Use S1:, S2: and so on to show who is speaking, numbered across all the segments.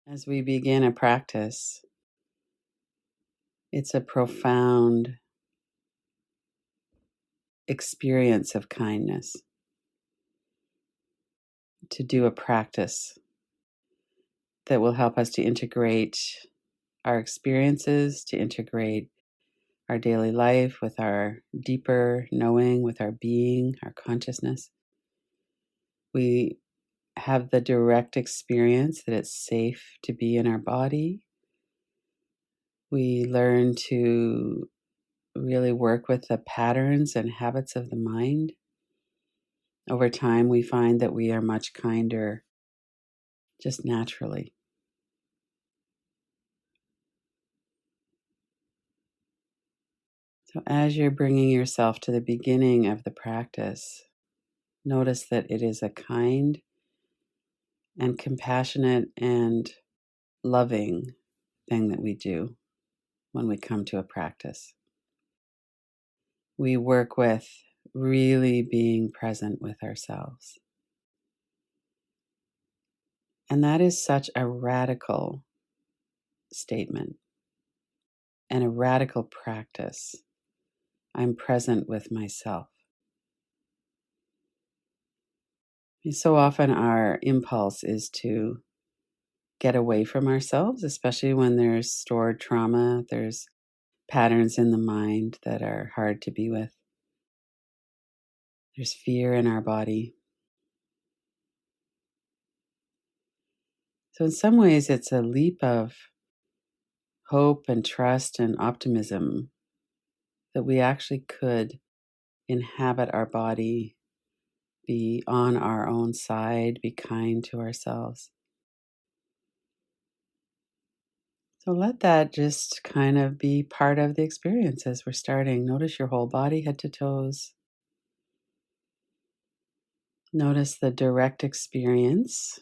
S1: As we begin a practice, it's a profound experience of kindness to do a practice that will help us to integrate our experiences, to integrate our daily life with our deeper knowing, with our being, our consciousness. We have the direct experience that it's safe to be in our body. We learn to really work with the patterns and habits of the mind. Over time, we find that we are much kinder just naturally. So, as you're bringing yourself to the beginning of the practice, notice that it is a kind and compassionate and loving thing that we do when we come to a practice. We work with really being present with ourselves. And that is such a radical statement and a radical practice. I'm present with myself. So often our impulse is to get away from ourselves, especially when there's stored trauma, there's patterns in the mind that are hard to be with. There's fear in our body. So in some ways, it's a leap of hope and trust and optimism that we actually could inhabit our body, be on our own side, be kind to ourselves. So let that just kind of be part of the experience as we're starting. Notice your whole body, head to toes. Notice the direct experience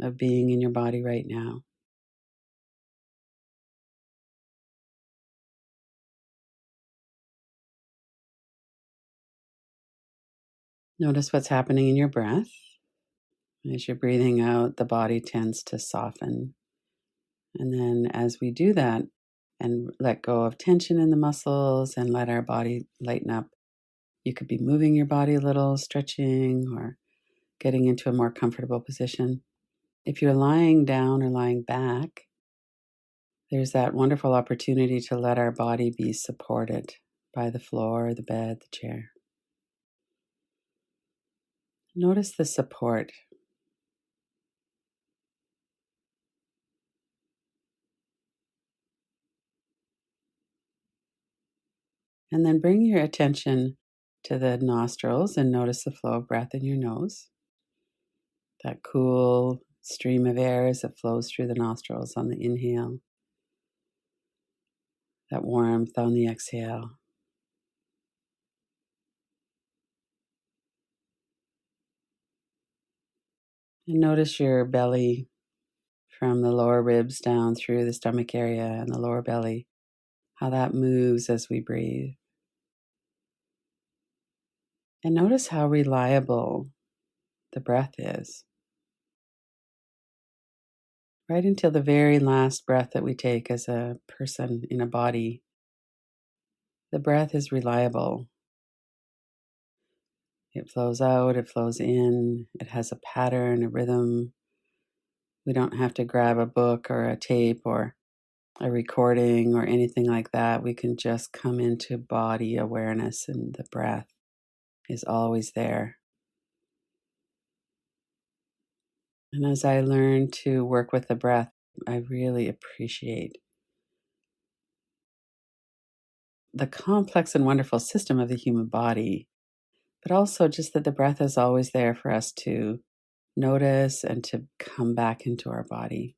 S1: of being in your body right now. Notice what's happening in your breath. As you're breathing out, the body tends to soften. And then as we do that and let go of tension in the muscles and let our body lighten up, you could be moving your body a little, stretching, or getting into a more comfortable position. If you're lying down or lying back, there's that wonderful opportunity to let our body be supported by the floor, the bed, the chair. Notice the support. And then bring your attention to the nostrils and notice the flow of breath in your nose. That cool stream of air as it flows through the nostrils on the inhale. That warmth on the exhale. And notice your belly from the lower ribs down through the stomach area and the lower belly, how that moves as we breathe. And notice how reliable the breath is. Right until the very last breath that we take as a person in a body, the breath is reliable. It flows out, it flows in, it has a pattern, a rhythm. We don't have to grab a book or a tape or a recording or anything like that. We can just come into body awareness, and the breath is always there. And as I learn to work with the breath, I really appreciate the complex and wonderful system of the human body, but also just that the breath is always there for us to notice and to come back into our body.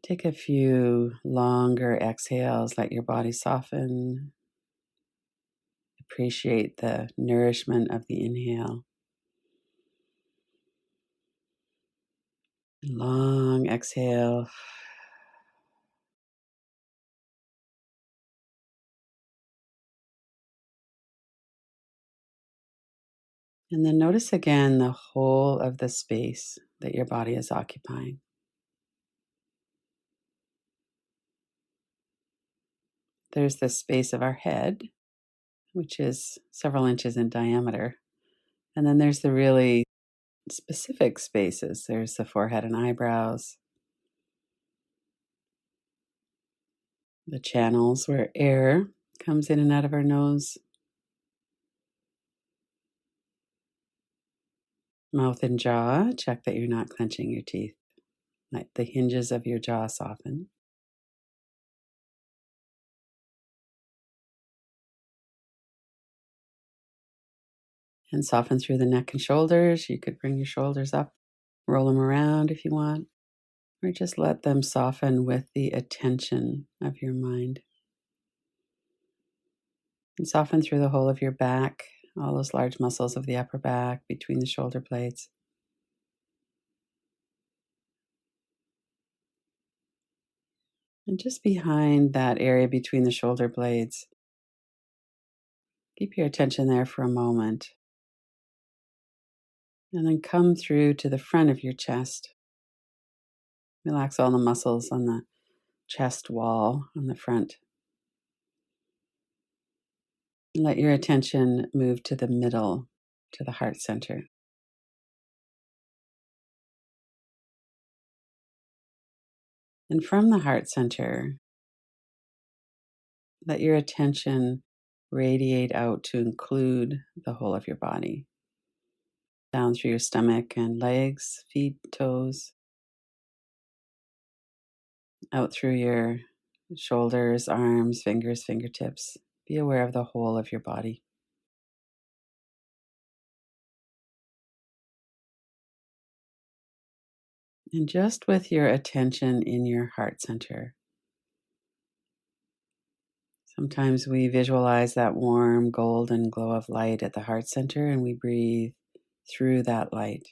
S1: Take a few longer exhales, let your body soften. Appreciate the nourishment of the inhale. Long exhale. And then notice again the whole of the space that your body is occupying. There's the space of our head, which is several inches in diameter. And then there's the really specific spaces. There's the forehead and eyebrows, the channels where air comes in and out of our nose, mouth and jaw. Check that you're not clenching your teeth. Let the hinges of your jaw soften. And soften through the neck and shoulders. You could bring your shoulders up, roll them around if you want, or just let them soften with the attention of your mind. And soften through the whole of your back, all those large muscles of the upper back between the shoulder blades. And just behind that area between the shoulder blades, keep your attention there for a moment. And then come through to the front of your chest. Relax all the muscles on the chest wall on the front. And let your attention move to the middle, to the heart center. And from the heart center, let your attention radiate out to include the whole of your body. Down through your stomach and legs, feet, toes, out through your shoulders, arms, fingers, fingertips. Be aware of the whole of your body. And just with your attention in your heart center, sometimes we visualize that warm golden glow of light at the heart center and we breathe through that light.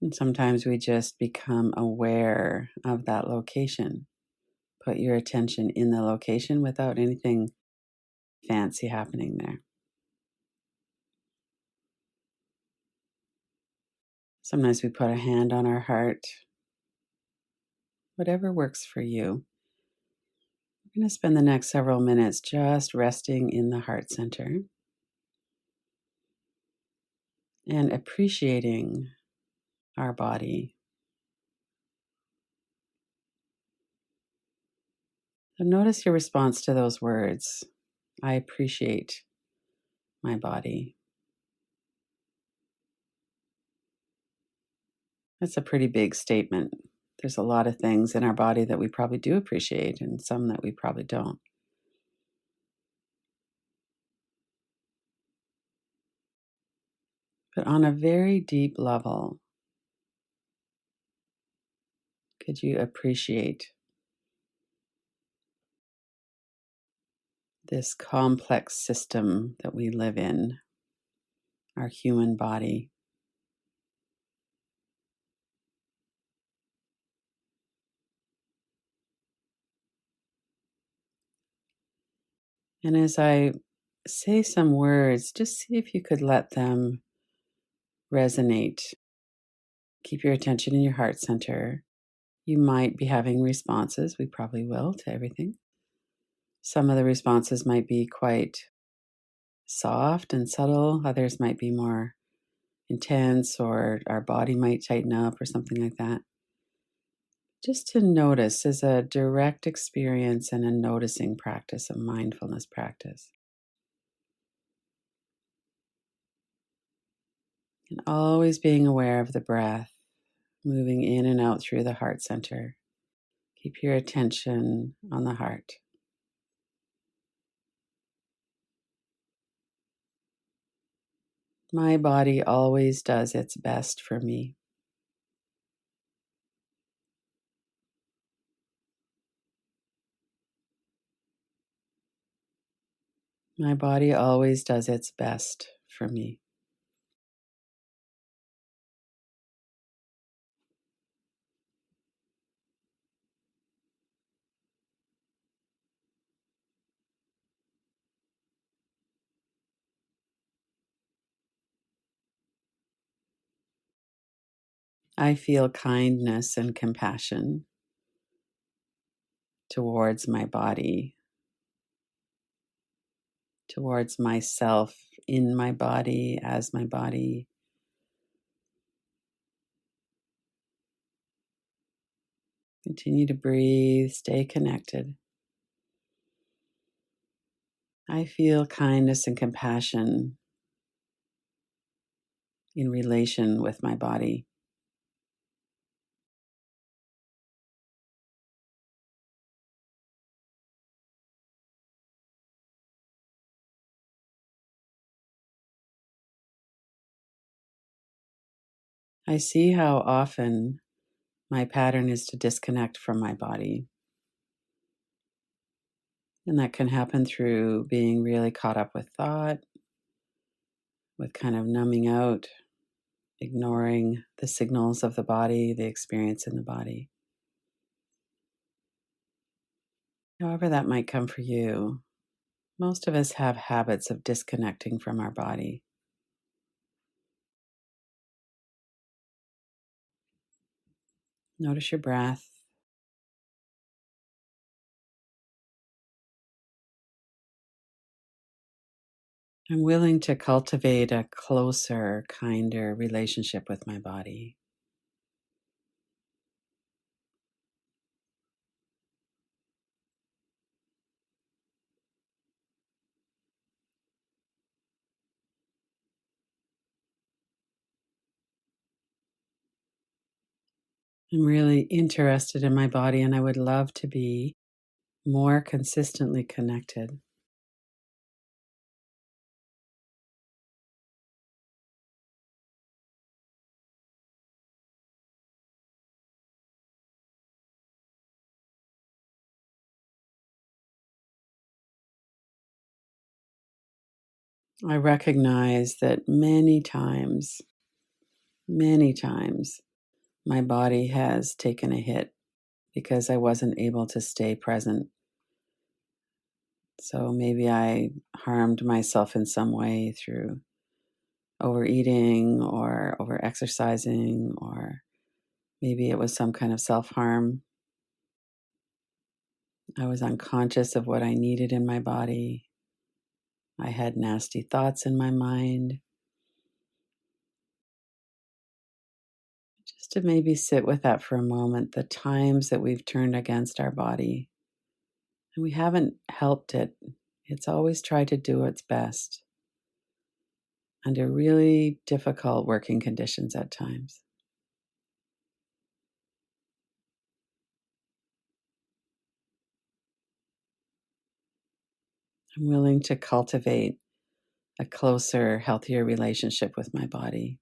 S1: And sometimes we just become aware of that location. Put your attention in the location without anything fancy happening there. Sometimes we put a hand on our heart. Whatever works for you. We're going to spend the next several minutes just resting in the heart center and appreciating our body. So notice your response to those words. I appreciate my body. That's a pretty big statement. There's a lot of things in our body that we probably do appreciate and some that we probably don't. But on a very deep level, could you appreciate this complex system that we live in, our human body? And as I say some words, just see if you could let them resonate. Keep your attention in your heart center. You might be having responses, we probably will, to everything. Some of the responses might be quite soft and subtle, others might be more intense, or our body might tighten up or something like that. Just to notice is a direct experience and a noticing practice, a mindfulness practice. And always being aware of the breath, moving in and out through the heart center. Keep your attention on the heart. My body always does its best for me. My body always does its best for me. I feel kindness and compassion towards my body, towards myself in my body, as my body. Continue to breathe, stay connected. I feel kindness and compassion in relation with my body. I see how often my pattern is to disconnect from my body. And that can happen through being really caught up with thought, with kind of numbing out, ignoring the signals of the body, the experience in the body. However, that might come for you, most of us have habits of disconnecting from our body. Notice your breath. I'm willing to cultivate a closer, kinder relationship with my body. I'm really interested in my body and I would love to be more consistently connected. I recognize that many times, my body has taken a hit because I wasn't able to stay present. So maybe I harmed myself in some way through overeating or over exercising, or maybe it was some kind of self harm. I was unconscious of what I needed in my body. I had nasty thoughts in my mind. Just to maybe sit with that for a moment, the times that we've turned against our body and we haven't helped it. It's always tried to do its best under really difficult working conditions at times. I'm willing to cultivate a closer, healthier relationship with my body.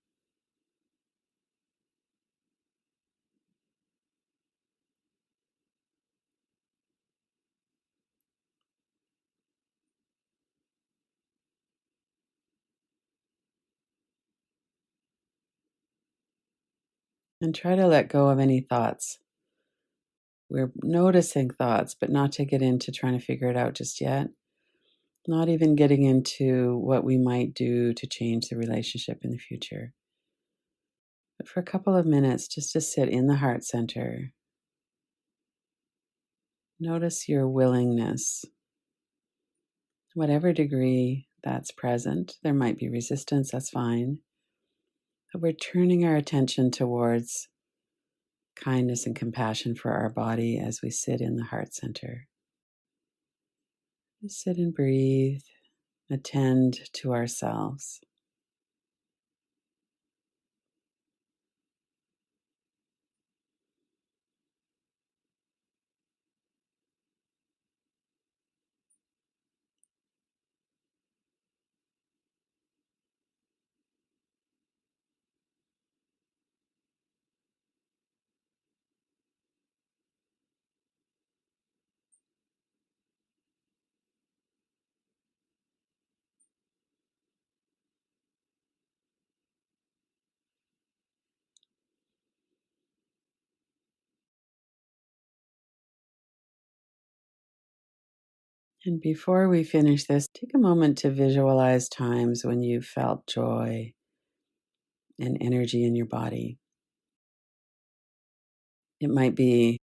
S1: And try to let go of any thoughts. We're noticing thoughts, but not to get into trying to figure it out just yet. Not even getting into what we might do to change the relationship in the future. But for a couple of minutes, just to sit in the heart center. Notice your willingness, whatever degree that's present. There might be resistance, that's fine. But we're turning our attention towards kindness and compassion for our body as we sit in the heart center. Just sit and breathe, attend to ourselves. And before we finish this, take a moment to visualize times when you felt joy and energy in your body. It might be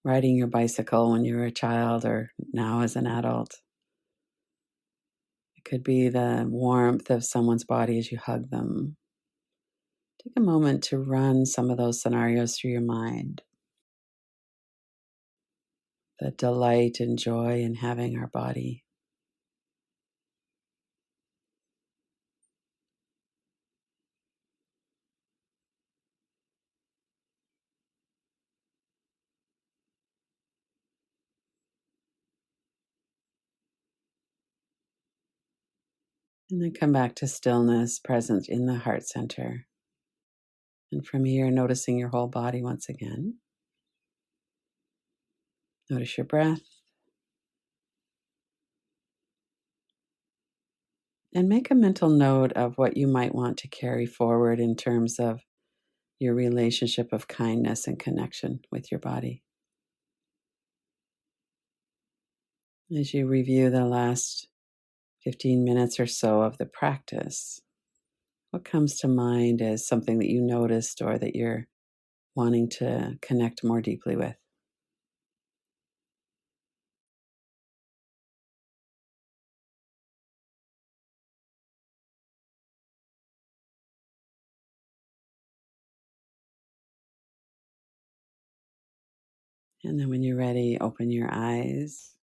S1: riding your bicycle when you were a child or now as an adult. It could be the warmth of someone's body as you hug them. Take a moment to run some of those scenarios through your mind. The delight and joy in having our body. And then come back to stillness present in the heart center. And from here, noticing your whole body once again. Notice your breath. And make a mental note of what you might want to carry forward in terms of your relationship of kindness and connection with your body. As you review the last 15 minutes or so of the practice, what comes to mind as something that you noticed or that you're wanting to connect more deeply with? And then when you're ready, open your eyes.